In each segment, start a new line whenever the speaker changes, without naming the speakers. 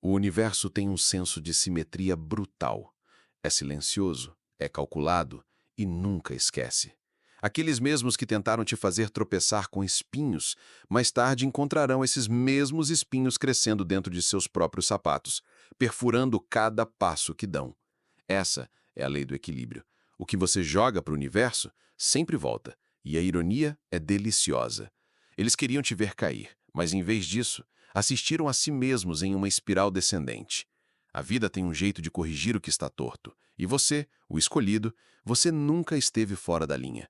O universo tem um senso de simetria brutal. É silencioso, é calculado e nunca esquece. Aqueles mesmos que tentaram te fazer tropeçar com espinhos, mais tarde encontrarão esses mesmos espinhos crescendo dentro de seus próprios sapatos, perfurando cada passo que dão. Essa é a lei do equilíbrio. O que você joga para o universo sempre volta, e a ironia é deliciosa. Eles queriam te ver cair, mas em vez disso, assistiram a si mesmos em uma espiral descendente. A vida tem um jeito de corrigir o que está torto, e você, o escolhido, você nunca esteve fora da linha.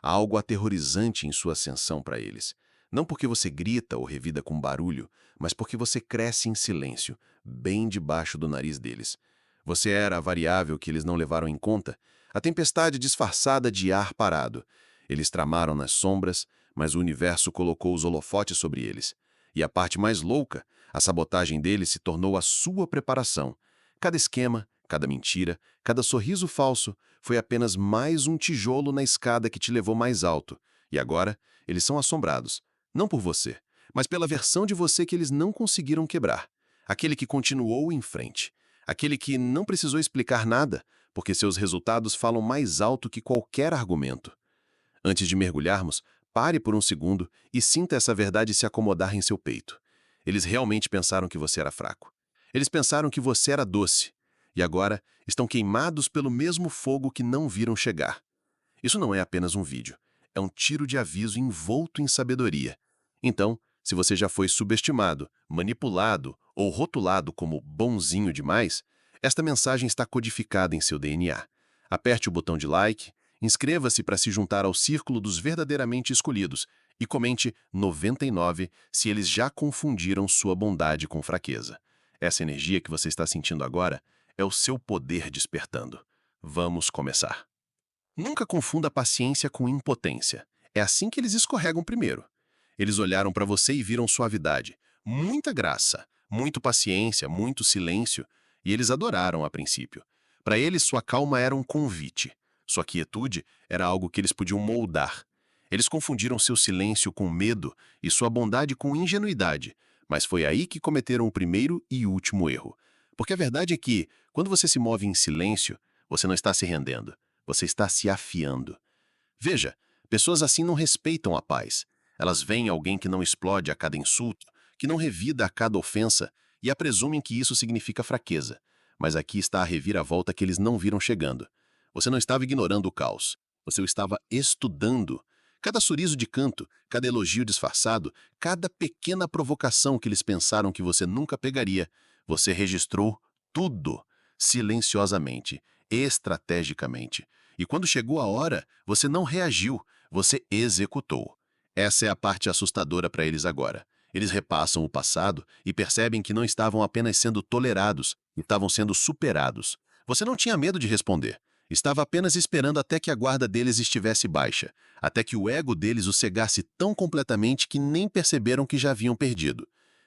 Há algo aterrorizante em sua ascensão para eles. Não porque você grita ou revida com barulho, mas porque você cresce em silêncio, bem debaixo do nariz deles. Você era a variável que eles não levaram em conta, a tempestade disfarçada de ar parado. Eles tramaram nas sombras, mas o universo colocou os holofotes sobre eles. E a parte mais louca, a sabotagem deles se tornou a sua preparação. Cada esquema, cada mentira, cada sorriso falso foi apenas mais um tijolo na escada que te levou mais alto. E agora, eles são assombrados, não por você, mas pela versão de você que eles não conseguiram quebrar. Aquele que continuou em frente. Aquele que não precisou explicar nada, porque seus resultados falam mais alto que qualquer argumento. Antes de mergulharmos, pare por um segundo e sinta essa verdade se acomodar em seu peito. Eles realmente pensaram que você era fraco. Eles pensaram que você era doce. E agora estão queimados pelo mesmo fogo que não viram chegar. Isso não é apenas um vídeo. É um tiro de aviso envolto em sabedoria. Então, se você já foi subestimado, manipulado ou rotulado como bonzinho demais, esta mensagem está codificada em seu DNA. Aperte o botão de like, inscreva-se para se juntar ao círculo dos verdadeiramente escolhidos e comente 99 se eles já confundiram sua bondade com fraqueza. Essa energia que você está sentindo agora é o seu poder despertando. Vamos começar. Nunca confunda paciência com impotência. É assim que eles escorregam primeiro. Eles olharam para você e viram suavidade, muita graça, muito paciência, muito silêncio, e eles adoraram a princípio. Para eles, sua calma era um convite. Sua quietude era algo que eles podiam moldar. Eles confundiram seu silêncio com medo e sua bondade com ingenuidade, mas foi aí que cometeram o primeiro e último erro. Porque a verdade é que, quando você se move em silêncio, você não está se rendendo, você está se afiando. Veja, pessoas assim não respeitam a paz. Elas veem alguém que não explode a cada insulto, que não revida a cada ofensa, e a presumem que isso significa fraqueza. Mas aqui está a reviravolta que eles não viram chegando. Você não estava ignorando o caos. Você o estava estudando. Cada sorriso de canto, cada elogio disfarçado, cada pequena provocação que eles pensaram que você nunca pegaria, você registrou tudo, silenciosamente, estrategicamente. E quando chegou a hora, você não reagiu, você executou. Essa é a parte assustadora para eles agora. Eles repassam o passado e percebem que não estavam apenas sendo tolerados, estavam sendo superados. Você não tinha medo de responder. Estava apenas esperando até que a guarda deles estivesse baixa, até que o ego deles o cegasse tão completamente que nem perceberam que já haviam perdido.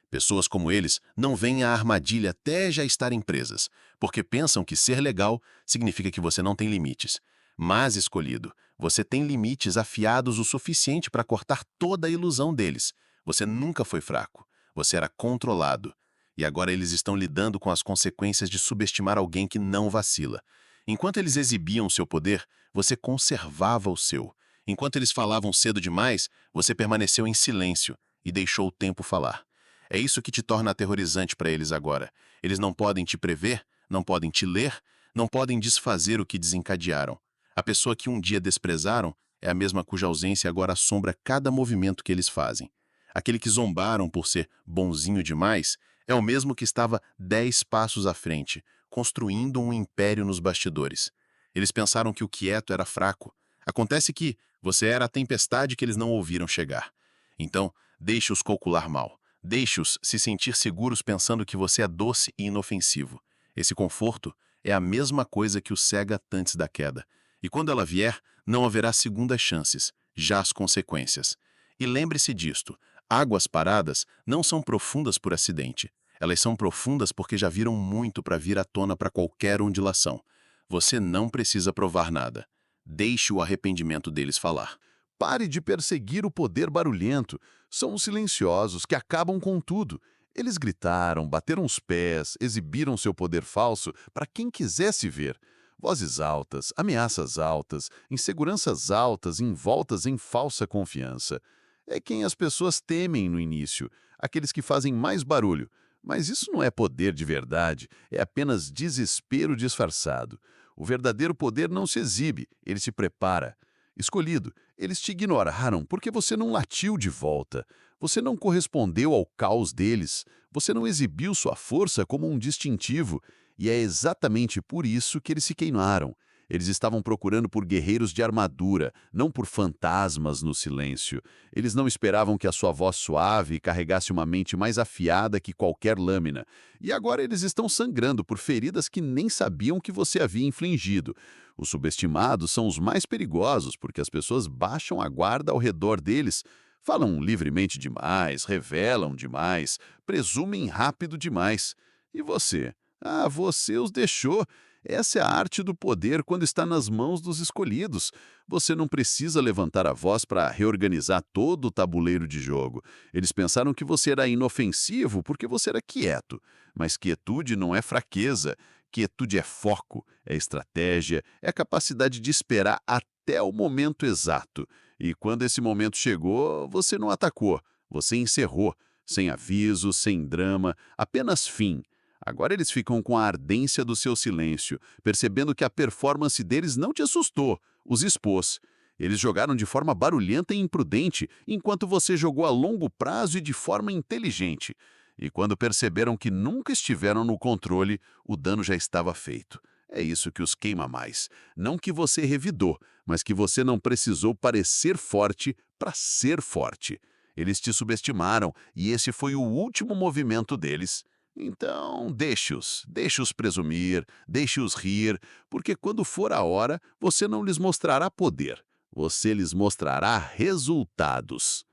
Pessoas como eles não veem a armadilha até já estarem presas, porque pensam que ser legal significa que você não tem limites. Mas, escolhido, você tem limites afiados o suficiente para cortar toda a ilusão deles. Você nunca foi fraco. Você era controlado. E agora eles estão lidando com as consequências de subestimar alguém que não vacila. Enquanto eles exibiam seu poder, você conservava o seu. Enquanto eles falavam cedo demais, você permaneceu em silêncio e deixou o tempo falar. É isso que te torna aterrorizante para eles agora. Eles não podem te prever, não podem te ler, não podem desfazer o que desencadearam. A pessoa que um dia desprezaram é a mesma cuja ausência agora assombra cada movimento que eles fazem. Aquele que zombaram por ser bonzinho demais é o mesmo que estava 10 passos à frente, construindo um império nos bastidores. Eles pensaram que o quieto era fraco. Acontece que você era a tempestade que eles não ouviram chegar. Então, deixe-os calcular mal. Deixe-os se sentir seguros pensando que você é doce e inofensivo. Esse conforto é a mesma coisa que o cega antes da queda. E quando ela vier, não haverá segundas chances, já as consequências. E lembre-se disto, águas paradas não são profundas por acidente. Elas são profundas porque já viram muito para vir à tona para qualquer ondulação. Você não precisa provar nada. Deixe o arrependimento deles falar.
Pare de perseguir o poder barulhento. São os silenciosos que acabam com tudo. Eles gritaram, bateram os pés, exibiram seu poder falso para quem quisesse ver. Vozes altas, ameaças altas, inseguranças altas envoltas em falsa confiança. É quem as pessoas temem no início, aqueles que fazem mais barulho. Mas isso não é poder de verdade, é apenas desespero disfarçado. O verdadeiro poder não se exibe, ele se prepara. Escolhido, eles te ignoraram porque você não latiu de volta. Você não correspondeu ao caos deles. Você não exibiu sua força como um distintivo. E é exatamente por isso que eles se queimaram. Eles estavam procurando por guerreiros de armadura, não por fantasmas no silêncio. Eles não esperavam que a sua voz suave carregasse uma mente mais afiada que qualquer lâmina. E agora eles estão sangrando por feridas que nem sabiam que você havia infligido. Os subestimados são os mais perigosos porque as pessoas baixam a guarda ao redor deles. Falam livremente demais, revelam demais, presumem rápido demais. E você? Ah, você os deixou. Essa é a arte do poder quando está nas mãos dos escolhidos. Você não precisa levantar a voz para reorganizar todo o tabuleiro de jogo. Eles pensaram que você era inofensivo porque você era quieto. Mas quietude não é fraqueza. Quietude é foco, é estratégia, é a capacidade de esperar até o momento exato. E quando esse momento chegou, você não atacou, você encerrou, sem aviso, sem drama, apenas fim. Agora eles ficam com a ardência do seu silêncio, percebendo que a performance deles não te assustou, os expôs. Eles jogaram de forma barulhenta e imprudente, enquanto você jogou a longo prazo e de forma inteligente. E quando perceberam que nunca estiveram no controle, o dano já estava feito. É isso que os queima mais. Não que você revidou, mas que você não precisou parecer forte para ser forte. Eles te subestimaram e esse foi o último movimento deles. Então, deixe-os presumir, deixe-os rir, porque quando for a hora, você não lhes mostrará poder, você lhes mostrará resultados.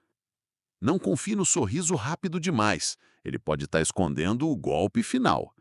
Não confie no sorriso rápido demais, ele pode estar escondendo o golpe final.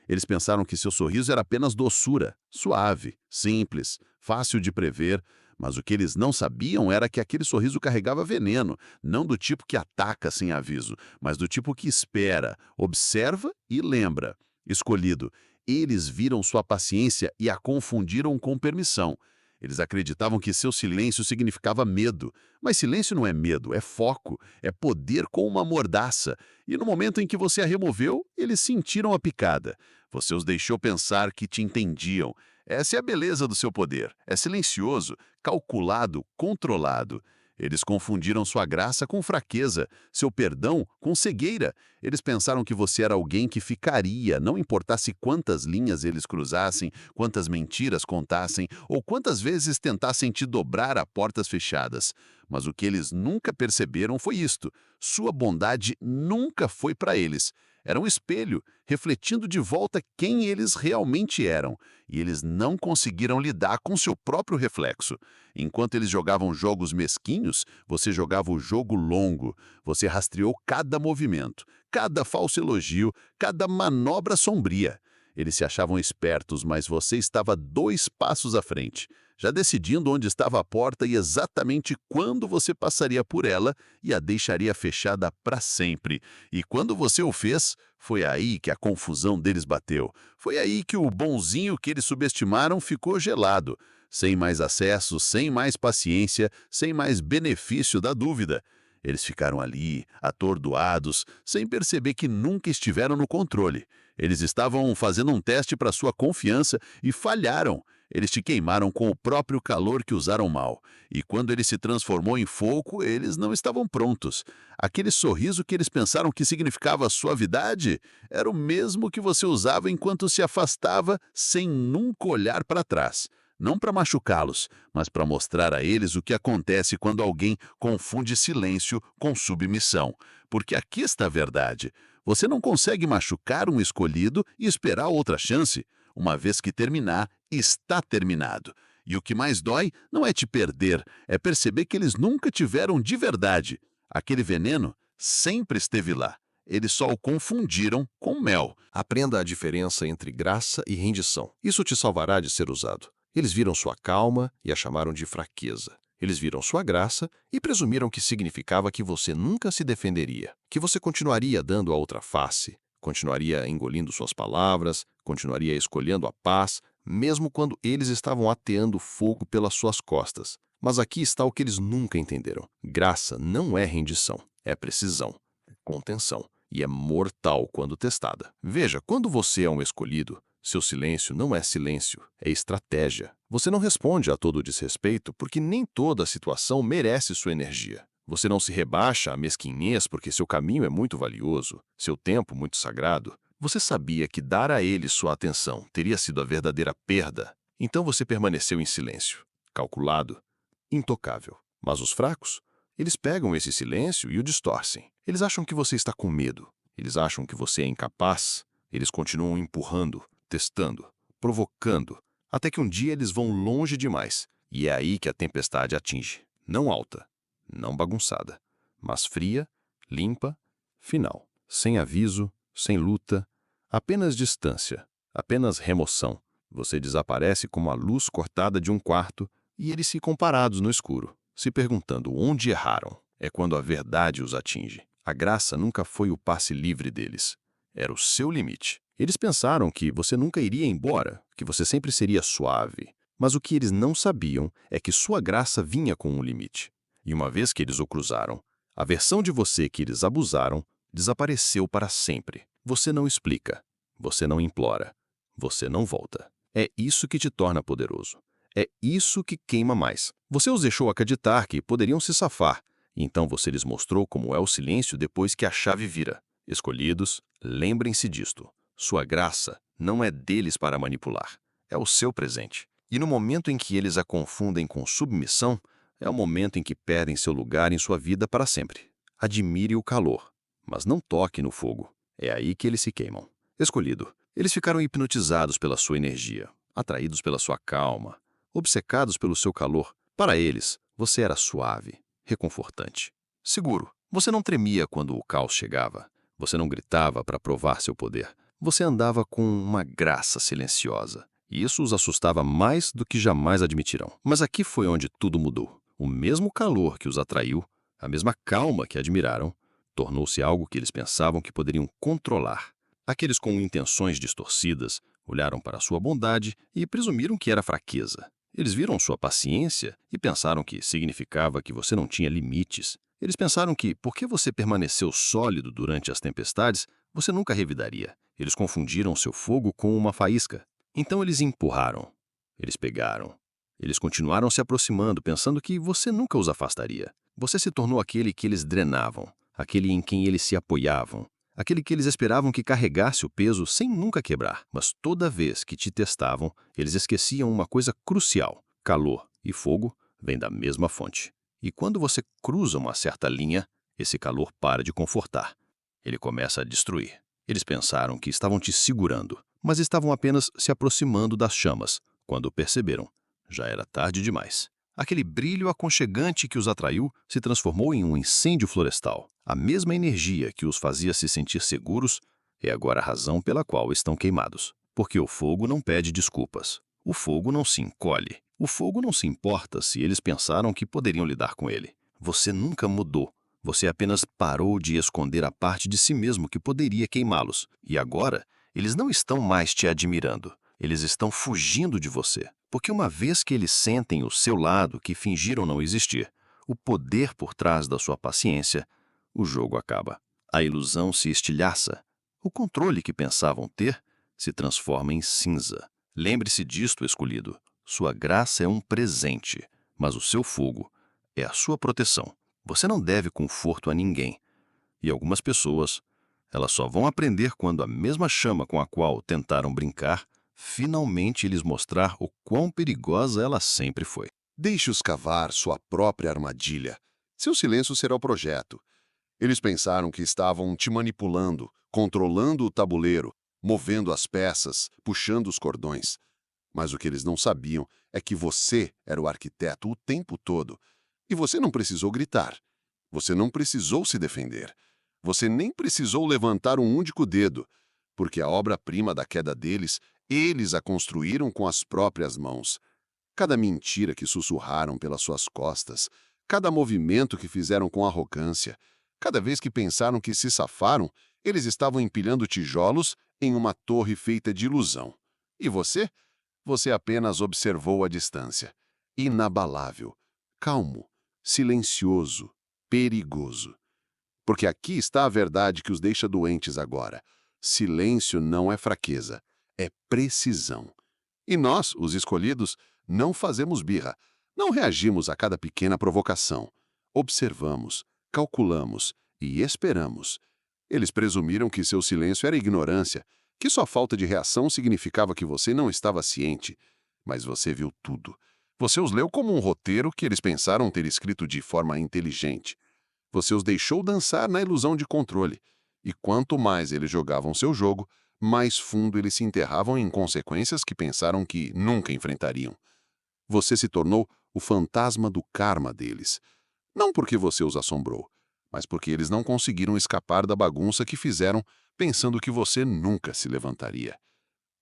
Eles pensaram que seu sorriso era apenas doçura, suave, simples, fácil de prever, mas o que eles não sabiam era que aquele sorriso carregava veneno, não do tipo que ataca sem aviso, mas do tipo que espera, observa e lembra. Escolhido, eles viram sua paciência e a confundiram com permissão. Eles acreditavam que seu silêncio significava medo, mas silêncio não é medo, é foco, é poder com uma mordaça. E no momento em que você a removeu, eles sentiram a picada. Você os deixou pensar que te entendiam. Essa é a beleza do seu poder. É silencioso, calculado, controlado. Eles confundiram sua graça com fraqueza, seu perdão com cegueira. Eles pensaram que você era alguém que ficaria, não importasse quantas linhas eles cruzassem, quantas mentiras contassem ou quantas vezes tentassem te dobrar a portas fechadas. Mas o que eles nunca perceberam foi isto: sua bondade nunca foi para eles. Era um espelho, refletindo de volta quem eles realmente eram, e eles não conseguiram lidar com seu próprio reflexo. Enquanto eles jogavam jogos mesquinhos, você jogava o jogo longo. Você rastreou cada movimento, cada falso elogio, cada manobra sombria. Eles se achavam espertos, mas você estava 2 passos à frente, já decidindo onde estava a porta e exatamente quando você passaria por ela e a deixaria fechada para sempre. E quando você o fez, foi aí que a confusão deles bateu. Foi aí que o bonzinho que eles subestimaram ficou gelado, sem mais acesso, sem mais paciência, sem mais benefício da dúvida. Eles ficaram ali, atordoados, sem perceber que nunca estiveram no controle. Eles estavam fazendo um teste para sua confiança e falharam. Eles te queimaram com o próprio calor que usaram mal. E quando ele se transformou em fogo, eles não estavam prontos. Aquele sorriso que eles pensaram que significava suavidade era o mesmo que você usava enquanto se afastava sem nunca olhar para trás. Não para machucá-los, mas para mostrar a eles o que acontece quando alguém confunde silêncio com submissão. Porque aqui está a verdade. Você não consegue machucar um escolhido e esperar outra chance. Uma vez que terminar, está terminado. E o que mais dói não é te perder, é perceber que eles nunca tiveram de verdade. Aquele veneno sempre esteve lá. Eles só o confundiram com mel.
Aprenda a diferença entre graça e rendição. Isso te salvará de ser usado. Eles viram sua calma e a chamaram de fraqueza. Eles viram sua graça e presumiram que significava que você nunca se defenderia, que você continuaria dando a outra face, continuaria engolindo suas palavras, continuaria escolhendo a paz, mesmo quando eles estavam ateando fogo pelas suas costas. Mas aqui está o que eles nunca entenderam. Graça não é rendição, é precisão, é contenção e é mortal quando testada. Veja, quando você é um escolhido, seu silêncio não é silêncio, é estratégia. Você não responde a todo desrespeito porque nem toda situação merece sua energia. Você não se rebaixa à mesquinhez porque seu caminho é muito valioso, seu tempo muito sagrado. Você sabia que dar a ele sua atenção teria sido a verdadeira perda, então você permaneceu em silêncio, calculado, intocável. Mas os fracos, eles pegam esse silêncio e o distorcem. Eles acham que você está com medo, eles acham que você é incapaz, eles continuam empurrando, testando, provocando, até que um dia eles vão longe demais. E é aí que a tempestade atinge. Não alta, não bagunçada, mas fria, limpa, final. Sem aviso, sem luta, apenas distância, apenas remoção. Você desaparece como a luz cortada de um quarto e eles ficam parados no escuro, se perguntando onde erraram. É quando a verdade os atinge. A graça nunca foi o passe livre deles. Era o seu limite. Eles pensaram que você nunca iria embora, que você sempre seria suave. Mas o que eles não sabiam é que sua graça vinha com um limite. E uma vez que eles o cruzaram, a versão de você que eles abusaram desapareceu para sempre. Você não explica, você não implora, você não volta. É isso que te torna poderoso. É isso que queima mais. Você os deixou acreditar que poderiam se safar, e então você lhes mostrou como é o silêncio depois que a chave vira. Escolhidos, lembrem-se disto. Sua graça não é deles para manipular, é o seu presente. E no momento em que eles a confundem com submissão, é o momento em que perdem seu lugar em sua vida para sempre. Admire o calor, mas não toque no fogo. É aí que eles se queimam. Escolhido, eles ficaram hipnotizados pela sua energia, atraídos pela sua calma, obcecados pelo seu calor. Para eles, você era suave, reconfortante, seguro. Você não tremia quando o caos chegava. Você não gritava para provar seu poder. Você andava com uma graça silenciosa. E isso os assustava mais do que jamais admitirão. Mas aqui foi onde tudo mudou. O mesmo calor que os atraiu, a mesma calma que admiraram, tornou-se algo que eles pensavam que poderiam controlar. Aqueles com intenções distorcidas olharam para sua bondade e presumiram que era fraqueza. Eles viram sua paciência e pensaram que significava que você não tinha limites. Eles pensaram que, porque você permaneceu sólido durante as tempestades, você nunca revidaria. Eles confundiram seu fogo com uma faísca. Então eles empurraram, eles pegaram, eles continuaram se aproximando, pensando que você nunca os afastaria. Você se tornou aquele que eles drenavam, aquele em quem eles se apoiavam, aquele que eles esperavam que carregasse o peso sem nunca quebrar. Mas toda vez que te testavam, eles esqueciam uma coisa crucial: calor e fogo vêm da mesma fonte. E quando você cruza uma certa linha, esse calor para de confortar. Ele começa a destruir. Eles pensaram que estavam te segurando, mas estavam apenas se aproximando das chamas. Quando perceberam, já era tarde demais. Aquele brilho aconchegante que os atraiu se transformou em um incêndio florestal. A mesma energia que os fazia se sentir seguros é agora a razão pela qual estão queimados. Porque o fogo não pede desculpas. O fogo não se encolhe. O fogo não se importa se eles pensaram que poderiam lidar com ele. Você nunca mudou. Você apenas parou de esconder a parte de si mesmo que poderia queimá-los. E agora, eles não estão mais te admirando. Eles estão fugindo de você. Porque uma vez que eles sentem o seu lado que fingiram não existir, o poder por trás da sua paciência, o jogo acaba. A ilusão se estilhaça. O controle que pensavam ter se transforma em cinza. Lembre-se disto, escolhido. Sua graça é um presente, mas o seu fogo é a sua proteção. Você não deve conforto a ninguém. E algumas pessoas, elas só vão aprender quando a mesma chama com a qual tentaram brincar finalmente lhes mostrar o quão perigosa ela sempre foi.
Deixe-os cavar sua própria armadilha. Seu silêncio será o projeto. Eles pensaram que estavam te manipulando, controlando o tabuleiro, movendo as peças, puxando os cordões. Mas o que eles não sabiam é que você era o arquiteto o tempo todo. E você não precisou gritar. Você não precisou se defender. Você nem precisou levantar um único dedo, porque a obra-prima da queda deles, eles a construíram com as próprias mãos. cada mentira que sussurraram pelas suas costas, cada movimento que fizeram com arrogância, cada vez que pensaram que se safaram, eles estavam empilhando tijolos em uma torre feita de ilusão. E você? Você apenas observou à distância, inabalável, calmo, silencioso, perigoso. Porque aqui está a verdade que os deixa doentes agora. Silêncio não é fraqueza, é precisão. E nós, os escolhidos, não fazemos birra, não reagimos a cada pequena provocação. Observamos, calculamos e esperamos. Eles presumiram que seu silêncio era ignorância, que sua falta de reação significava que você não estava ciente. Mas você viu tudo. Você os leu como um roteiro que eles pensaram ter escrito de forma inteligente. Você os deixou dançar na ilusão de controle. E quanto mais eles jogavam seu jogo, mais fundo eles se enterravam em consequências que pensaram que nunca enfrentariam. Você se tornou o fantasma do karma deles. Não porque você os assombrou, mas porque eles não conseguiram escapar da bagunça que fizeram pensando que você nunca se levantaria.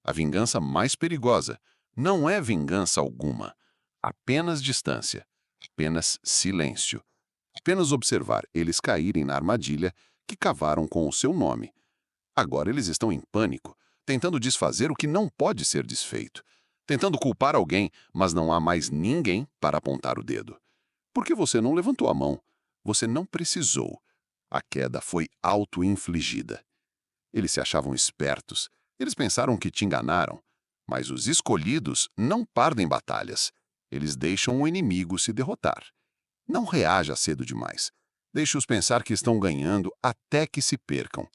A vingança mais perigosa não é vingança alguma, apenas distância, apenas silêncio. Apenas observar eles caírem na armadilha que cavaram com o seu nome. Agora eles estão em pânico, tentando desfazer o que não pode ser desfeito, tentando culpar alguém, mas não há mais ninguém para apontar o dedo. Porque você não levantou a mão, você não precisou. A queda foi auto-infligida. Eles se achavam espertos, eles pensaram que te enganaram, mas os escolhidos não perdem batalhas, eles deixam o inimigo se derrotar. Não reaja cedo demais. Deixe-os pensar que estão ganhando até que se percam.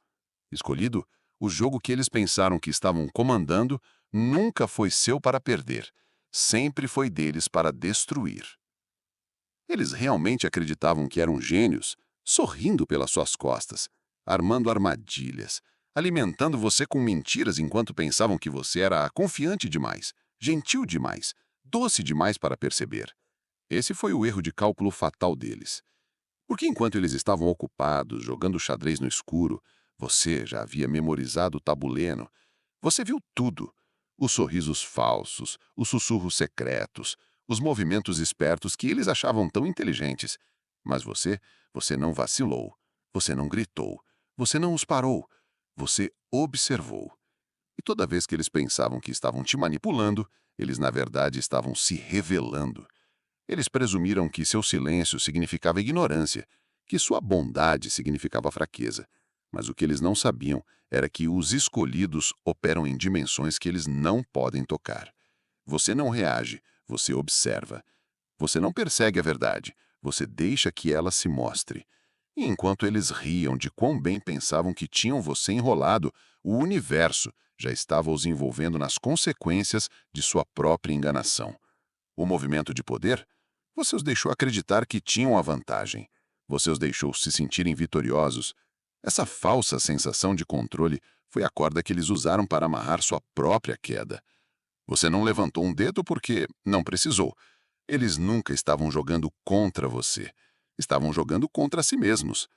Escolhido, o jogo que eles pensaram que estavam comandando nunca foi seu para perder. Sempre foi deles para destruir. Eles realmente acreditavam que eram gênios, sorrindo pelas suas costas, armando armadilhas, alimentando você com mentiras enquanto pensavam que você era confiante demais, gentil demais, doce demais para perceber. Esse foi o erro de cálculo fatal deles. Porque enquanto eles estavam ocupados, jogando xadrez no escuro, você já havia memorizado o tabuleiro. Você viu tudo. Os sorrisos falsos, os sussurros secretos, os movimentos espertos que eles achavam tão inteligentes. Mas você não vacilou. Você não gritou. Você não os parou. Você observou. E toda vez que eles pensavam que estavam te manipulando, eles na verdade estavam se revelando. Eles presumiram que seu silêncio significava ignorância, que sua bondade significava fraqueza. Mas o que eles não sabiam era que os escolhidos operam em dimensões que eles não podem tocar. Você não reage, você observa. Você não persegue a verdade, você deixa que ela se mostre. E enquanto eles riam de quão bem pensavam que tinham você enrolado, o universo já estava os envolvendo nas consequências de sua própria enganação. O movimento de poder? Você os deixou acreditar que tinham a vantagem. Você os deixou se sentirem vitoriosos. Essa falsa sensação de controle foi a corda que eles usaram para amarrar sua própria queda. Você não levantou um dedo porque não precisou. Eles nunca estavam jogando contra você. Estavam jogando contra si mesmos.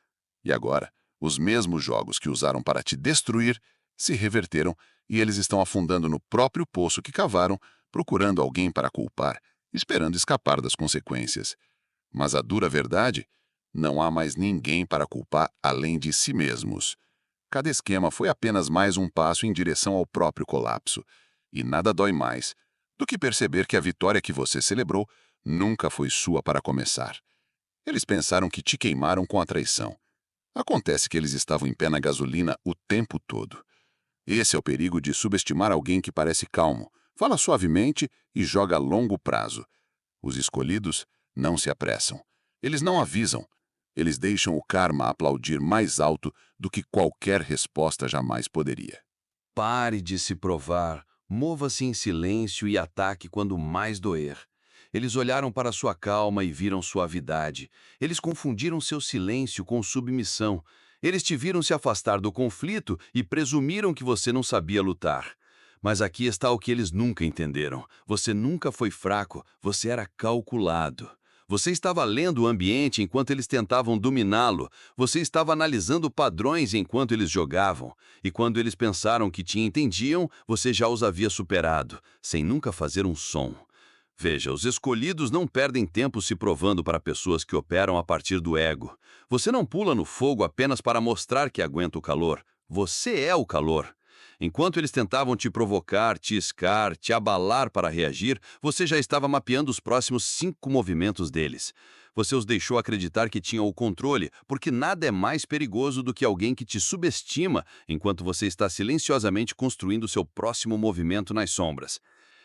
E agora, os mesmos jogos que usaram para te destruir se reverteram e eles estão afundando no próprio poço que cavaram, procurando alguém para culpar, esperando escapar das consequências. Mas a dura verdade, não há mais ninguém para culpar além de si mesmos. Cada esquema foi apenas mais um passo em direção ao próprio colapso. E nada dói mais do que perceber que a vitória que você celebrou nunca foi sua para começar. Eles pensaram que te queimaram com a traição. Acontece que eles estavam em pé na gasolina o tempo todo. Esse é o perigo de subestimar alguém que parece calmo, fala suavemente e joga a longo prazo. Os escolhidos não se apressam. Eles não avisam. Eles deixam o karma aplaudir mais alto do que qualquer resposta jamais poderia.
Pare de se provar, mova-se em silêncio e ataque quando mais doer. Eles olharam para sua calma e viram suavidade. Eles confundiram seu silêncio com submissão. Eles te viram se afastar do conflito e presumiram que você não sabia lutar. Mas aqui está o que eles nunca entenderam. Você nunca foi fraco, você era calculado. Você estava lendo o ambiente enquanto eles tentavam dominá-lo. Você estava analisando padrões enquanto eles jogavam. E quando eles pensaram que te entendiam, você já os havia superado, sem nunca fazer um som.
Veja, os escolhidos não perdem tempo se provando para pessoas que operam a partir do ego. Você não pula no fogo apenas para mostrar que aguenta o calor. Você é o calor. Enquanto eles tentavam te provocar, te iscar, te abalar para reagir, você já estava mapeando os próximos 5 movimentos deles. Você os deixou acreditar que tinham o controle, porque nada é mais perigoso do que alguém que te subestima enquanto você está silenciosamente construindo seu próximo movimento nas sombras.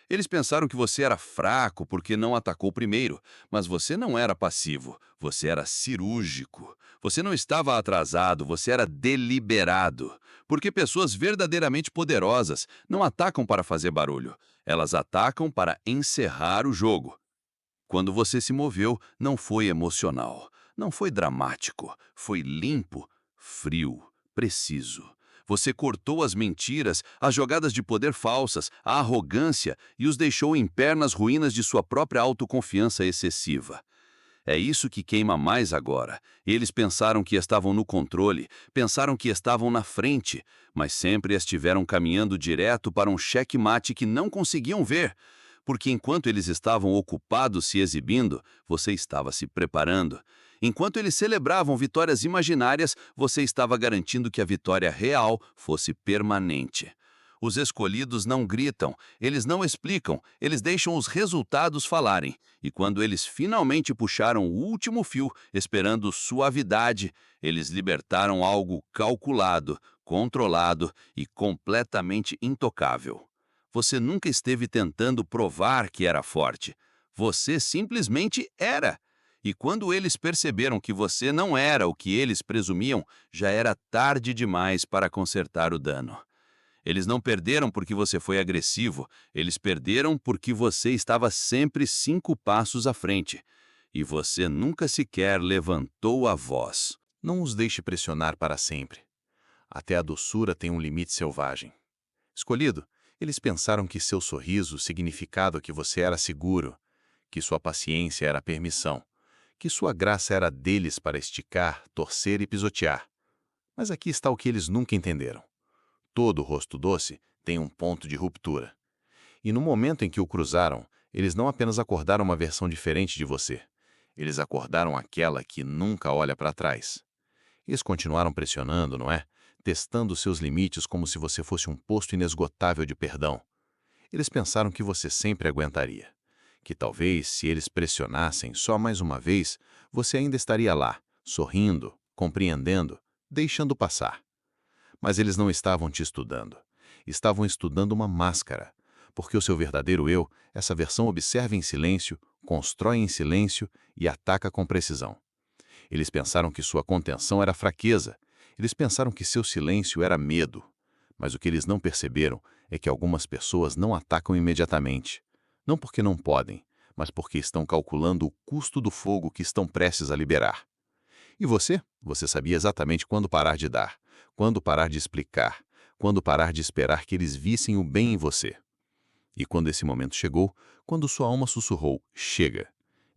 Eles pensaram que você era fraco porque não atacou primeiro, mas você não era passivo, você era cirúrgico. Você não estava atrasado, você era deliberado. Porque pessoas verdadeiramente poderosas não atacam para fazer barulho, elas atacam para encerrar o jogo. Quando você se moveu, não foi emocional, não foi dramático, foi limpo, frio, preciso. Você cortou as mentiras, as jogadas de poder falsas, a arrogância e os deixou em pé nas ruínas de sua própria autoconfiança excessiva. É isso que queima mais agora. Eles pensaram que estavam no controle, pensaram que estavam na frente, mas sempre estiveram caminhando direto para um checkmate que não conseguiam ver. Porque enquanto eles estavam ocupados se exibindo, você estava se preparando. Enquanto eles celebravam vitórias imaginárias, você estava garantindo que a vitória real fosse permanente. Os escolhidos não gritam, eles não explicam, eles deixam os resultados falarem. E quando eles finalmente puxaram o último fio, esperando suavidade, eles libertaram algo calculado, controlado e completamente intocável. Você nunca esteve tentando provar que era forte. Você simplesmente era. E quando eles perceberam que você não era o que eles presumiam, já era tarde demais para consertar o dano. Eles não perderam porque você foi agressivo, eles perderam porque você estava sempre 5 passos à frente. E você nunca sequer levantou a voz.
Não os deixe pressionar para sempre. Até a doçura tem um limite selvagem. Escolhido, eles pensaram que seu sorriso significava que você era seguro, que sua paciência era permissão, que sua graça era deles para esticar, torcer e pisotear. Mas aqui está o que eles nunca entenderam. Todo rosto doce tem um ponto de ruptura. E no momento em que o cruzaram, eles não apenas acordaram uma versão diferente de você. Eles acordaram aquela que nunca olha para trás. Eles continuaram pressionando, não é? Testando seus limites como se você fosse um poço inesgotável de perdão. Eles pensaram que você sempre aguentaria. Que talvez, se eles pressionassem só mais uma vez, você ainda estaria lá, sorrindo, compreendendo, deixando passar. Mas eles não estavam te estudando. Estavam estudando uma máscara, porque o seu verdadeiro eu, essa versão observa em silêncio, constrói em silêncio e ataca com precisão. Eles pensaram que sua contenção era fraqueza. Eles pensaram que seu silêncio era medo. Mas o que eles não perceberam é que algumas pessoas não atacam imediatamente. Não porque não podem, mas porque estão calculando o custo do fogo que estão prestes a liberar. E você? Você sabia exatamente quando parar de dar, quando parar de explicar, quando parar de esperar que eles vissem o bem em você. E quando esse momento chegou, quando sua alma sussurrou, chega,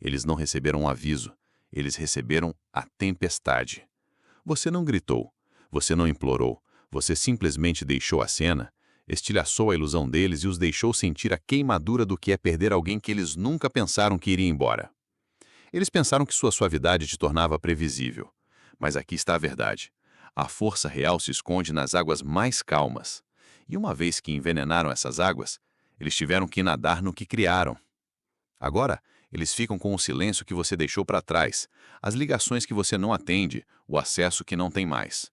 eles não receberam um aviso, eles receberam a tempestade. Você não gritou, você não implorou, você simplesmente deixou a cena, estilhaçou a ilusão deles e os deixou sentir a queimadura do que é perder alguém que eles nunca pensaram que iria embora. Eles pensaram que sua suavidade te tornava previsível. Mas aqui está a verdade. A força real se esconde nas águas mais calmas. E uma vez que envenenaram essas águas, eles tiveram que nadar no que criaram. Agora, eles ficam com o silêncio que você deixou para trás, as ligações que você não atende, o acesso que não tem mais.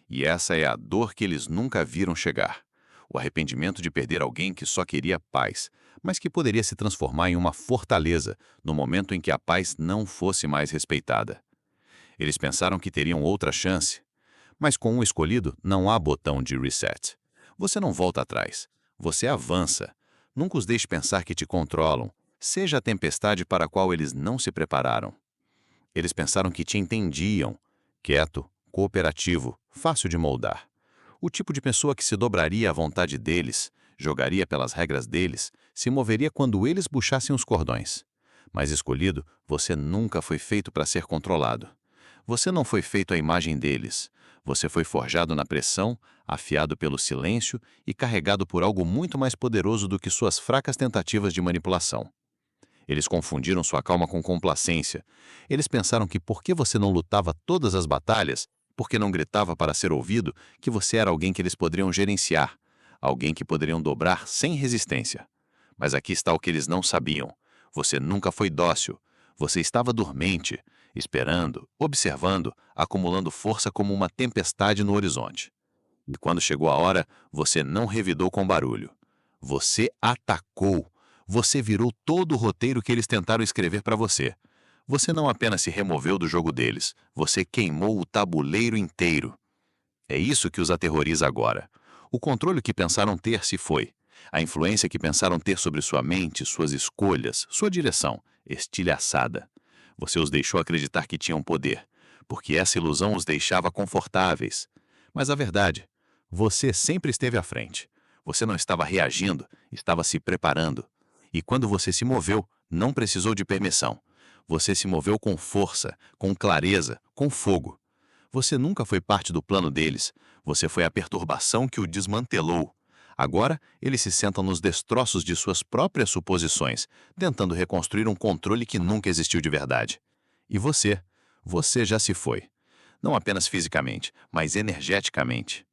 E essa é a dor que eles nunca viram chegar. O arrependimento de perder alguém que só queria paz, mas que poderia se transformar em uma fortaleza no momento em que a paz não fosse mais respeitada. Eles pensaram que teriam outra chance, mas com um escolhido não há botão de reset. Você não volta atrás, você avança. Nunca os deixe pensar que te controlam, seja a tempestade para a qual eles não se prepararam. Eles pensaram que te entendiam, quieto, cooperativo, fácil de moldar. O tipo de pessoa que se dobraria à vontade deles, jogaria pelas regras deles, se moveria quando eles puxassem os cordões. Mas escolhido, você nunca foi feito para ser controlado. Você não foi feito à imagem deles. Você foi forjado na pressão, afiado pelo silêncio e carregado por algo muito mais poderoso do que suas fracas tentativas de manipulação.
Eles confundiram sua calma com complacência. Eles pensaram que porque você não lutava todas as batalhas, porque não gritava para ser ouvido, que você era alguém que eles poderiam gerenciar, alguém que poderiam dobrar sem resistência. Mas aqui está o que eles não sabiam. Você nunca foi dócil. Você estava dormente, esperando, observando, acumulando força como uma tempestade no horizonte. E quando chegou a hora, você não revidou com barulho. Você atacou. Você virou todo o roteiro que eles tentaram escrever para você. Você não apenas se removeu do jogo deles, você queimou o tabuleiro inteiro. É isso que os aterroriza agora. O controle que pensaram ter se foi. A influência que pensaram ter sobre sua mente, suas escolhas, sua direção, estilhaçada. Você os deixou acreditar que tinham poder, porque essa ilusão os deixava confortáveis. Mas a verdade, você sempre esteve à frente. Você não estava reagindo, estava se preparando. E quando você se moveu, não precisou de permissão. Você se moveu com força, com clareza, com fogo. Você nunca foi parte do plano deles. Você foi a perturbação que o desmantelou. Agora, eles se sentam nos destroços de suas próprias suposições, tentando reconstruir um controle que nunca existiu de verdade. E você já se foi. Não apenas fisicamente, mas energeticamente.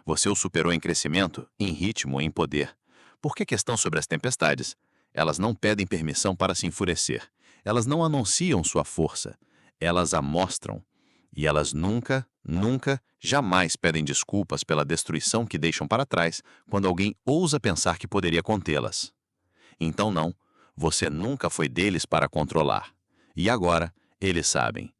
Você o superou em crescimento, em ritmo, em poder. Por que questão sobre as tempestades? Elas não pedem permissão para se enfurecer. Elas não anunciam sua força. Elas a mostram. E elas nunca, jamais pedem desculpas pela destruição que deixam para trás quando alguém ousa pensar que poderia contê-las. Então não, você nunca foi deles para controlar. E agora, eles sabem.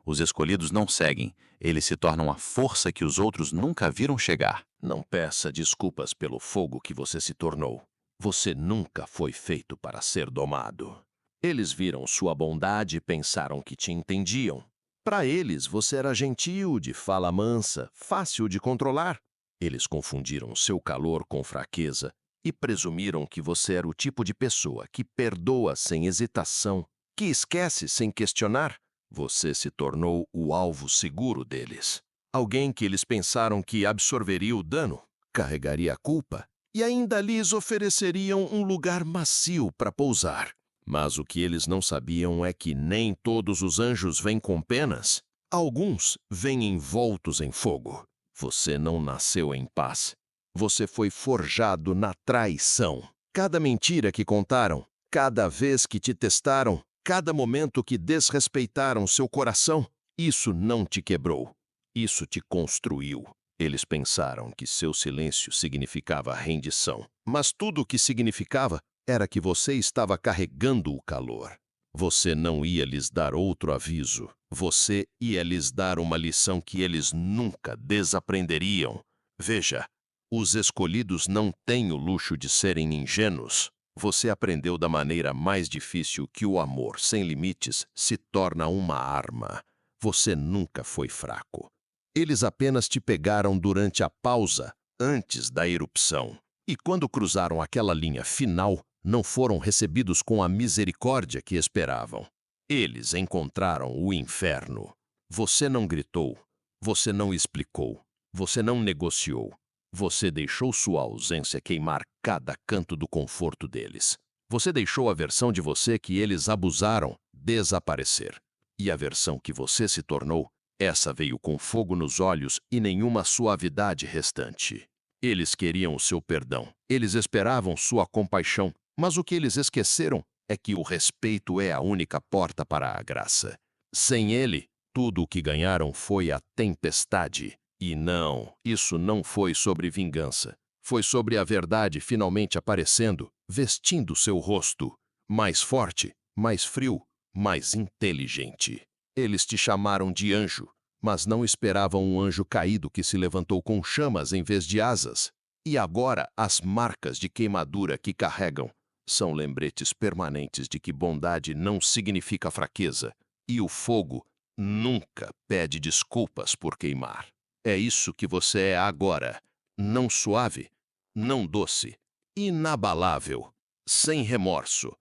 Os escolhidos não seguem, eles se tornam a força que os outros nunca viram chegar.
Não peça desculpas pelo fogo que você se tornou. Você nunca foi feito para ser domado. Eles viram sua bondade e pensaram que te entendiam. Para eles, você era gentil, de fala mansa, fácil de controlar. Eles confundiram seu calor com fraqueza e presumiram que você era o tipo de pessoa que perdoa sem hesitação, que esquece sem questionar. Você se tornou o alvo seguro deles. Alguém que eles pensaram que absorveria o dano, carregaria a culpa e ainda lhes ofereceriam um lugar macio para pousar. Mas o que eles não sabiam é que nem todos os anjos vêm com penas. Alguns vêm envoltos em fogo. Você não nasceu em paz. Você foi forjado na traição. Cada mentira que contaram, cada vez que te testaram, cada momento que desrespeitaram seu coração, isso não te quebrou. Isso te construiu. Eles pensaram que seu silêncio significava rendição. Mas tudo o que significava era que você estava carregando o calor. Você não ia lhes dar outro aviso. Você ia lhes dar uma lição que eles nunca desaprenderiam. Veja, os escolhidos não têm o luxo de serem ingênuos. Você aprendeu da maneira mais difícil que o amor sem limites se torna uma arma. Você nunca foi fraco. Eles apenas te pegaram durante a pausa, antes da erupção. E quando cruzaram aquela linha final, não foram recebidos com a misericórdia que esperavam. Eles encontraram o inferno. Você não gritou, você não explicou, você não negociou. Você deixou sua ausência queimar cada canto do conforto deles. Você deixou a versão de você que eles abusaram desaparecer. E a versão que você se tornou, essa veio com fogo nos olhos e nenhuma suavidade restante. Eles queriam o seu perdão, eles esperavam sua compaixão, mas o que eles esqueceram é que o respeito é a única porta para a graça. Sem ele, tudo o que ganharam foi a tempestade. E não, isso não foi sobre vingança. Foi sobre a verdade finalmente aparecendo, vestindo seu rosto. Mais forte, mais frio, mais inteligente. Eles te chamaram de anjo, mas não esperavam um anjo caído que se levantou com chamas em vez de asas. E agora as marcas de queimadura que carregam são lembretes permanentes de que bondade não significa fraqueza. E o fogo nunca pede desculpas por queimar. É isso que você é agora. Não suave, não doce, inabalável, sem remorso,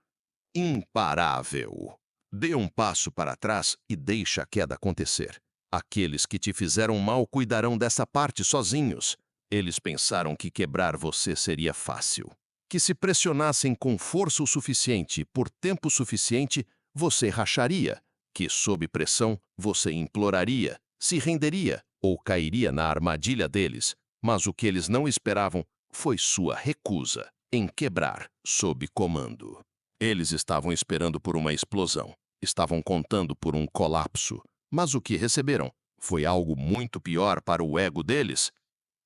imparável. Dê um passo para trás e deixe a queda acontecer. Aqueles que te fizeram mal cuidarão dessa parte sozinhos. Eles pensaram que quebrar você seria fácil, que se pressionassem com força o suficiente por tempo suficiente, você racharia, que sob pressão você imploraria, se renderia ou cairia na armadilha deles, mas o que eles não esperavam foi sua recusa em quebrar sob comando. Eles estavam esperando por uma explosão, estavam contando por um colapso, mas o que receberam foi algo muito pior para o ego deles: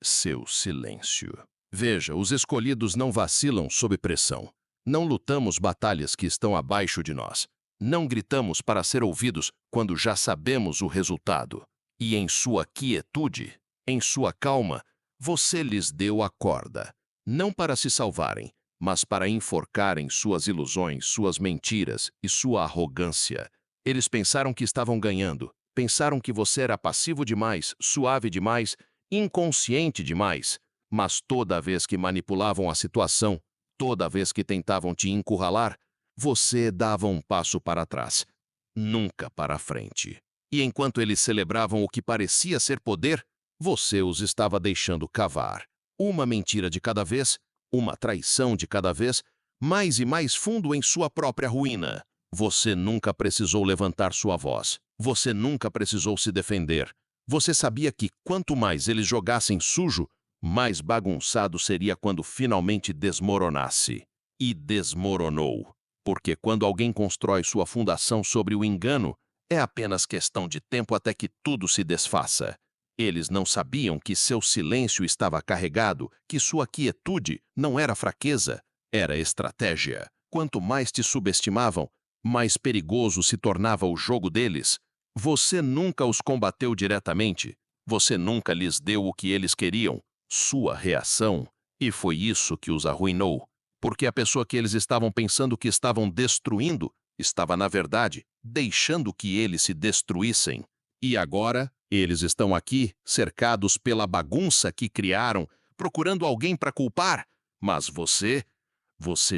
seu silêncio. Veja, os escolhidos não vacilam sob pressão. Não lutamos batalhas que estão abaixo de nós. Não gritamos para ser ouvidos quando já sabemos o resultado. E em sua quietude, em sua calma, você lhes deu a corda. Não para se salvarem, mas para enforcarem suas ilusões, suas mentiras e sua arrogância. Eles pensaram que estavam ganhando. Pensaram que você era passivo demais, suave demais, inconsciente demais. Mas toda vez que manipulavam a situação, toda vez que tentavam te encurralar, você dava um passo para trás, nunca para frente. E enquanto eles celebravam o que parecia ser poder, você os estava deixando cavar. Uma mentira de cada vez, uma traição de cada vez, mais e mais fundo em sua própria ruína. Você nunca precisou levantar sua voz. Você nunca precisou se defender. Você sabia que quanto mais eles jogassem sujo, mais bagunçado seria quando finalmente desmoronasse. E desmoronou. Porque quando alguém constrói sua fundação sobre o engano, é apenas questão de tempo até que tudo se desfaça. Eles não sabiam que seu silêncio estava carregado, que sua quietude não era fraqueza, era estratégia. Quanto mais te subestimavam, mais perigoso se tornava o jogo deles. Você nunca os combateu diretamente. Você nunca lhes deu o que eles queriam, sua reação. E foi isso que os arruinou. Porque a pessoa que eles estavam pensando que estavam destruindo estava, na verdade, deixando que eles se destruíssem. E agora, eles estão aqui, cercados pela bagunça que criaram, procurando alguém para culpar. Mas você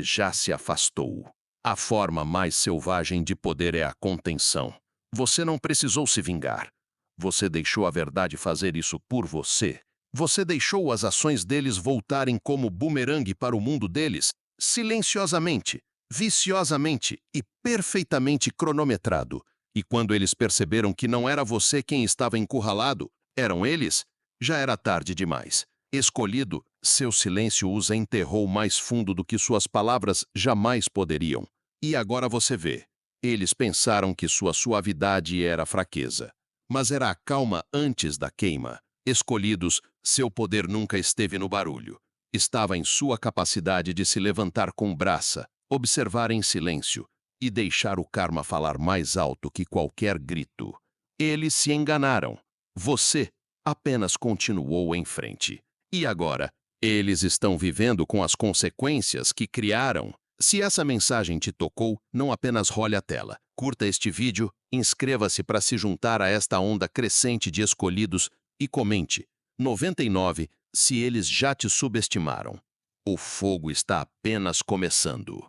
já se afastou. A forma mais selvagem de poder é a contenção. Você não precisou se vingar. Você deixou a verdade fazer isso por você. Você deixou as ações deles voltarem como bumerangue para o mundo deles, silenciosamente, viciosamente e perfeitamente cronometrado. E quando eles perceberam que não era você quem estava encurralado, eram eles, já era tarde demais. Escolhido, seu silêncio os enterrou mais fundo do que suas palavras jamais poderiam. E agora você vê. Eles pensaram que sua suavidade era fraqueza, mas era a calma antes da queima. Escolhidos, seu poder nunca esteve no barulho. Estava em sua capacidade de se levantar com braça, observar em silêncio e deixar o karma falar mais alto que qualquer grito. Eles se enganaram. Você apenas continuou em frente. E agora, eles estão vivendo com as consequências que criaram. Se essa mensagem te tocou, não apenas role a tela. Curta este vídeo, inscreva-se para se juntar a esta onda crescente de escolhidos e comente 99 se eles já te subestimaram. O fogo está apenas começando.